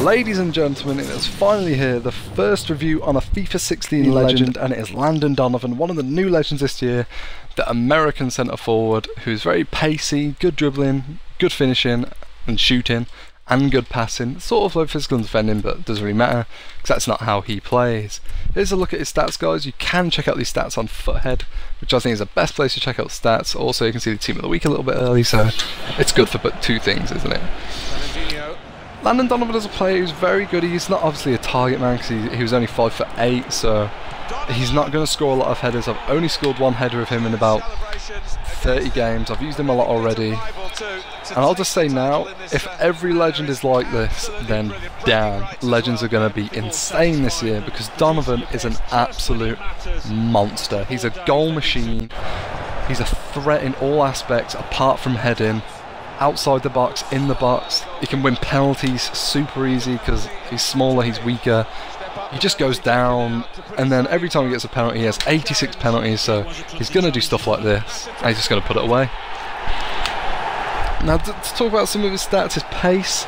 Ladies and gentlemen, it is finally here, the first review on a FIFA 16 legend, and it is Landon Donovan, one of the new legends this year, the American centre forward, who's very pacey, good dribbling, good finishing and shooting, and good passing, sort of low physical and defending, but it doesn't really matter, because that's not how he plays. Here's a look at his stats, guys. You can check out these stats on Foothead, which I think is the best place to check out stats. Also, you can see the team of the week a little bit early, so it's good for two things, isn't it? Landon Donovan is a player who's very good. He's not obviously a target man because he was only 5'8", so he's not going to score a lot of headers. I've only scored one header of him in about 30 games. I've used him a lot already. And I'll just say now, if every legend is like this, then damn, legends are going to be insane this year, because Donovan is an absolute monster. He's a goal machine. He's a threat in all aspects apart from heading. Outside the box, in the box, he can win penalties super easy because he's smaller, he's weaker. He just goes down, and then every time he gets a penalty, he has 86 penalties, so he's going to do stuff like this, and he's just going to put it away. Now, to talk about some of his stats, his pace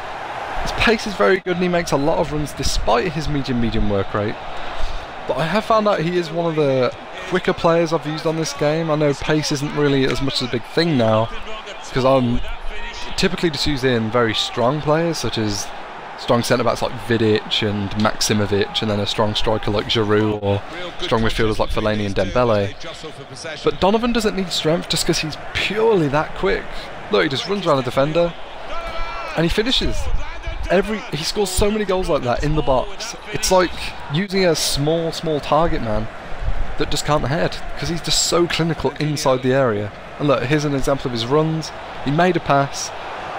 is very good, and he makes a lot of runs despite his medium work rate. But I have found out he is one of the quicker players I've used on this game. I know pace isn't really as much as a big thing now, because I'm typically just using very strong players, such as strong centre-backs like Vidic and Maximovic, and then a strong striker like Giroud, or strong midfielders like Fellaini and Dembele. But Donovan doesn't need strength just because he's purely that quick. Look, he just runs around a defender, and he finishes. He scores so many goals like that in the box. It's like using a small target man that just can't head, because he's just so clinical inside the area. And look, here's an example of his runs. He made a pass,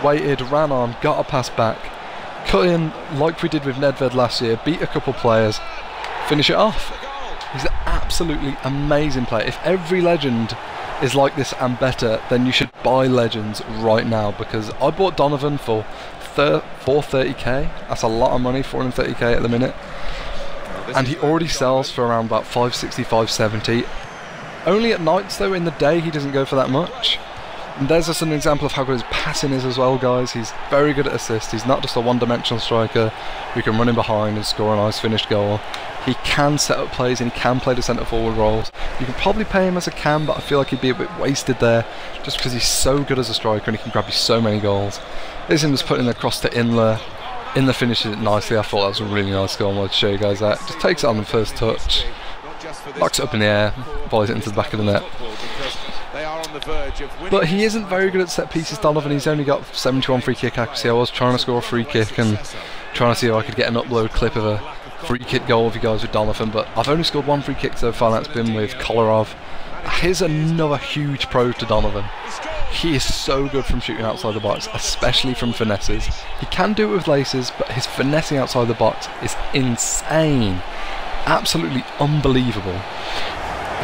waited, ran on, got a pass back, cut in like we did with Nedved last year, beat a couple players, finish it off. He's an absolutely amazing player. If every legend is like this and better, then you should buy legends right now, because I bought Donovan for 430k. That's a lot of money, 430k at the minute. And he already sells for around about 560, 570. Only at nights though, in the day he doesn't go for that much. And there's just an example of how good his passing is as well, guys. He's very good at assists. He's not just a one-dimensional striker who can run in behind and score a nice finished goal. He can set up plays and he can play the centre-forward roles. You can probably pay him as a cam, but I feel like he'd be a bit wasted there just because he's so good as a striker and he can grab you so many goals. There's him just putting it across to Inler. Inler finishes it nicely. I thought that was a really nice goal. I wanted to show you guys that. Just takes it on the first touch, knocks it up in the air, volleys it into the back of the net. But he isn't very good at set pieces, Donovan. He's only got 71 free kick accuracy. I was trying to score a free kick and trying to see if I could get an upload clip of a free kick goal with you guys with Donovan, but I've only scored one free kick so far, and that's been with Kolarov. Here's another huge pro to Donovan. He is so good from shooting outside the box, especially from finesses. He can do it with laces, but his finessing outside the box is insane. Absolutely unbelievable.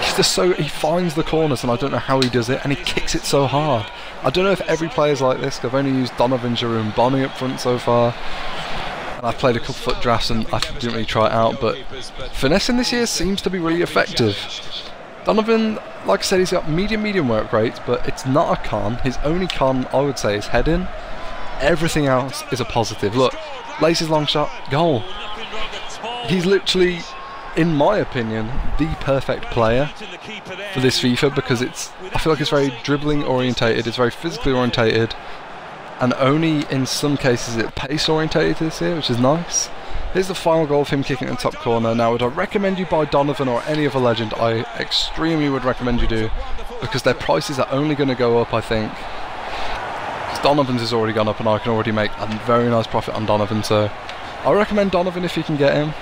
He's just he finds the corners, and I don't know how he does it, and he kicks it so hard. I don't know if every player's like this. I've only used Donovan, Giroud and Bonnie up front so far, and I've played a couple foot drafts and I didn't really try it out, but finessing this year seems to be really effective. Donovan, like I said, he's got medium work rates, but it's not a con. His only con, I would say, is heading. Everything else is a positive. Look, laces long shot, goal. He's literally, in my opinion, the perfect player for this FIFA, because I feel like it's very dribbling orientated, it's very physically orientated, and only in some cases it's pace orientated this year, which is nice. Here's the final goal of him kicking in the top corner. Now, would I recommend you buy Donovan or any other legend? I extremely would recommend you do, because their prices are only going to go up, I think. Because Donovan's has already gone up and I can already make a very nice profit on Donovan, so I recommend Donovan if you can get him.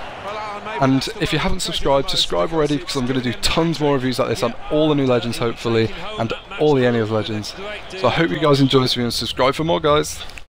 And if you haven't subscribed, subscribe already, because I'm going to do tons more reviews like this on all the new legends, hopefully, and all the any other legends. So I hope you guys enjoy this video and subscribe for more, guys.